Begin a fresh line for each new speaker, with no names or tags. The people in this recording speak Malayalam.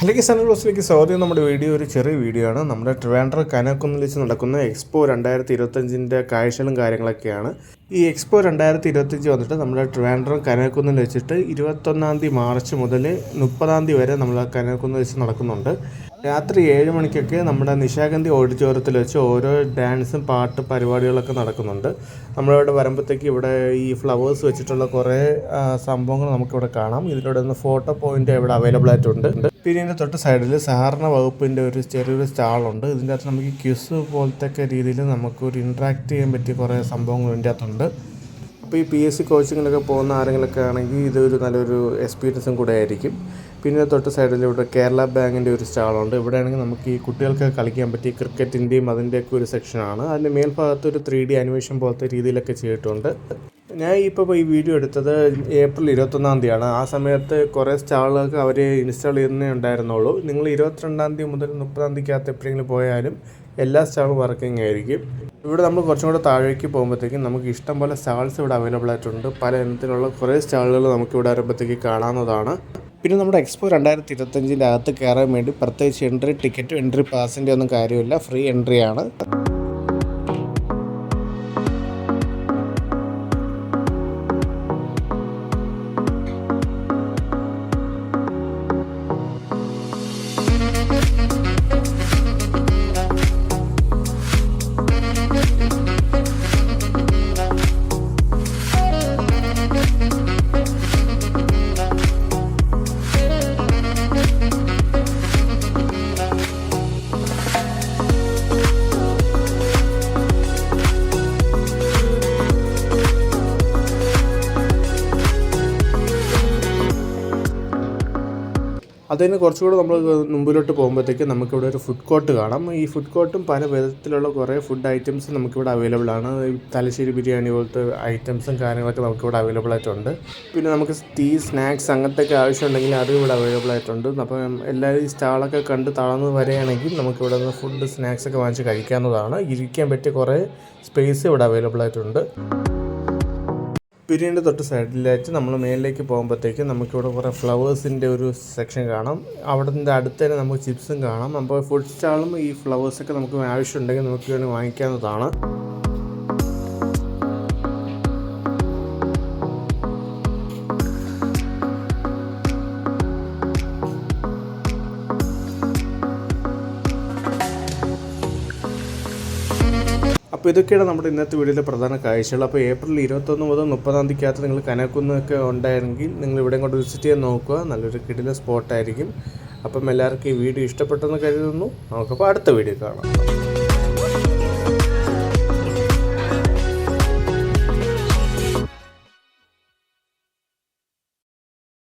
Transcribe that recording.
അല്ലെങ്കിൽ സെൻട്രൽ ബസ്സിലേക്ക് സ്വാഗതം. നമ്മുടെ വീഡിയോ ഒരു ചെറിയ വീഡിയോ ആണ്. നമ്മുടെ ട്രിവാൻഡ്രം കനകുന്നിൽ വെച്ച് നടക്കുന്ന എക്സ്പോ 2025 കാഴ്ചകളും കാര്യങ്ങളൊക്കെയാണ്. ഈ എക്സ്പോ 2025 വന്നിട്ട് നമ്മുടെ ട്രിവാൻഡ്രം കനകുന്നിൽ വെച്ചിട്ട് 21 മാർച്ച് മുതൽ 30 വരെ നമ്മൾ കനകുന്നിൽ വെച്ച് നടക്കുന്നുണ്ട്. രാത്രി 7 മണിക്കൊക്കെ നമ്മുടെ നിശാഗന്ധി ഓഡിറ്റോറിയത്തിൽ വെച്ച് ഓരോ ഡാൻസും പാട്ട് പരിപാടികളൊക്കെ നടക്കുന്നുണ്ട്. നമ്മളിവിടെ വരുമ്പോഴത്തേക്ക് ഇവിടെ ഈ ഫ്ലവേഴ്സ് വെച്ചിട്ടുള്ള കുറേ സംഭവങ്ങൾ നമുക്കിവിടെ കാണാം. ഇതിലൂടെ ഒന്ന് ഫോട്ടോ പോയിൻ്റ് ഇവിടെ അവൈലബിൾ ആയിട്ടുണ്ട്. പിന്നെ ഇതിൻ്റെ തൊട്ട് സൈഡിൽ സഹകരണ വകുപ്പിൻ്റെ ഒരു ചെറിയൊരു സ്റ്റാളുണ്ട്. ഇതിൻ്റെ അകത്ത് നമുക്ക് ക്വിസ് പോലത്തെ രീതിയിൽ നമുക്കൊരു ഇൻട്രാക്ട് ചെയ്യാൻ പറ്റിയ കുറേ സംഭവങ്ങൾ ഇതിൻ്റെ അകത്തുണ്ട്. അപ്പോൾ ഈ PSC കോച്ചിങ്ങിനൊക്കെ പോകുന്ന ആരെങ്കിലുമൊക്കെ ആണെങ്കിൽ ഇതൊരു നല്ലൊരു എക്സ്പീരിയൻസും കൂടെ ആയിരിക്കും. പിന്നെ തൊട്ട് സൈഡിൽ ഇവിടെ കേരള ബാങ്കിൻ്റെ ഒരു സ്റ്റാളുണ്ട്. ഇവിടെയാണെങ്കിൽ നമുക്ക് ഈ കുട്ടികൾക്ക് കളിക്കാൻ പറ്റിയ ക്രിക്കറ്റിൻ്റെയും അതിൻ്റെയൊക്കെ ഒരു സെക്ഷനാണ്. അതിൻ്റെ മേൽഭാഗത്ത് ഒരു 3D അനിമേഷൻ പോലത്തെ രീതിയിലൊക്കെ ചെയ്തിട്ടുണ്ട്. ഞാൻ ഇപ്പോൾ ഈ വീഡിയോ എടുത്തത് ഏപ്രിൽ 21 ആ സമയത്ത് കുറേ സ്റ്റാളുകൾക്ക് അവർ ഇൻസ്റ്റാൾ ചെയ്യുന്നേ ഉണ്ടായിരുന്നുള്ളൂ. നിങ്ങൾ 22 മുതൽ 30 എപ്പോഴെങ്കിലും പോയാലും എല്ലാ സ്റ്റാളും വർക്കിംഗ് ആയിരിക്കും. ഇവിടെ നമ്മൾ കുറച്ചും കൂടെ താഴേക്ക് പോകുമ്പോഴത്തേക്കും നമുക്ക് ഇഷ്ടം പോലെ സ്റ്റാൾസ് ഇവിടെ അവൈലബിൾ ആയിട്ടുണ്ട്. പല ഇനത്തിലുള്ള കുറേ സ്റ്റാളുകൾ നമുക്കിവിടെ വരുമ്പോഴത്തേക്ക് കാണാവുന്നതാണ്. പിന്നെ നമ്മുടെ എക്സ്പോ 2025 അകത്ത് കയറാൻ വേണ്ടി പ്രത്യേകിച്ച് എൻട്രി ടിക്കറ്റും എൻട്രി പാസിൻ്റെ ഒന്നും കാര്യമില്ല, ഫ്രീ എൻട്രി ആണ്. അതിന് കുറച്ചുകൂടെ നമ്മൾ മുമ്പിലോട്ട് പോകുമ്പോഴത്തേക്ക് നമുക്കിവിടെ ഒരു ഫുഡ് കോർട്ട് കാണാം. ഈ ഫുഡ് കോർട്ടും പല വിധത്തിലുള്ള കുറേ ഫുഡ് ഐറ്റംസ് നമുക്കിവിടെ അവൈലബിൾ ആണ്. തലശ്ശേരി ബിരിയാണി പോലത്തെ ഐറ്റംസും കാര്യങ്ങളൊക്കെ നമുക്കിവിടെ അവൈലബിൾ ആയിട്ടുണ്ട്. പിന്നെ നമുക്ക് ടീ, സ്നാക്സ് അങ്ങനത്തെയൊക്കെ ആവശ്യമുണ്ടെങ്കിൽ അതും ഇവിടെ അവൈലബിൾ ആയിട്ടുണ്ട്. അപ്പം എല്ലാവരും ഈ സ്റ്റാളൊക്കെ കണ്ട് തളർന്ന് വരികയാണെങ്കിൽ നമുക്കിവിടെ നിന്ന് ഫുഡ്, സ്നാക്സൊക്കെ വാങ്ങിച്ച് കഴിക്കാവുന്നതാണ്. ഇരിക്കാൻ പറ്റിയ കുറേ സ്പേസ് ഇവിടെ അവൈലബിൾ ആയിട്ടുണ്ട്. പിന്നീട് തൊട്ട് സൈഡിലായിട്ട് നമ്മൾ മേലിലേക്ക് പോകുമ്പോഴത്തേക്ക് നമുക്കിവിടെ കുറേ ഫ്ലവേഴ്സിൻ്റെ ഒരു സെക്ഷൻ കാണാം. അവിടെ നിന്ന് അടുത്ത് തന്നെ നമുക്ക് ചിപ്സും കാണാം. അപ്പോൾ ഫുഡ് സ്റ്റാളും ഈ ഫ്ലവേഴ്സൊക്കെ നമുക്ക് ആവശ്യമുണ്ടെങ്കിൽ നമുക്ക് വേണ്ടി വാങ്ങിക്കാവുന്നതാണ്. അപ്പോൾ ഇതൊക്കെയാണ് നമ്മുടെ ഇന്നത്തെ വീഡിയോയിലെ പ്രധാന കാഴ്ചകൾ. അപ്പോൾ ഏപ്രിൽ 21 മുതൽ 30 നിങ്ങൾ കനകുന്നൊക്കെ ഉണ്ടായിരുന്നെങ്കിൽ നിങ്ങൾ ഇവിടെ കൊണ്ട് വിസിറ്റ് ചെയ്യാൻ നോക്കുക. നല്ലൊരു കിടിലൻ സ്പോട്ടായിരിക്കും. അപ്പം എല്ലാവർക്കും ഈ വീഡിയോ ഇഷ്ടപ്പെട്ടെന്ന് കരുതുന്നു. നമുക്കപ്പോൾ അടുത്ത വീഡിയോ കാണാം.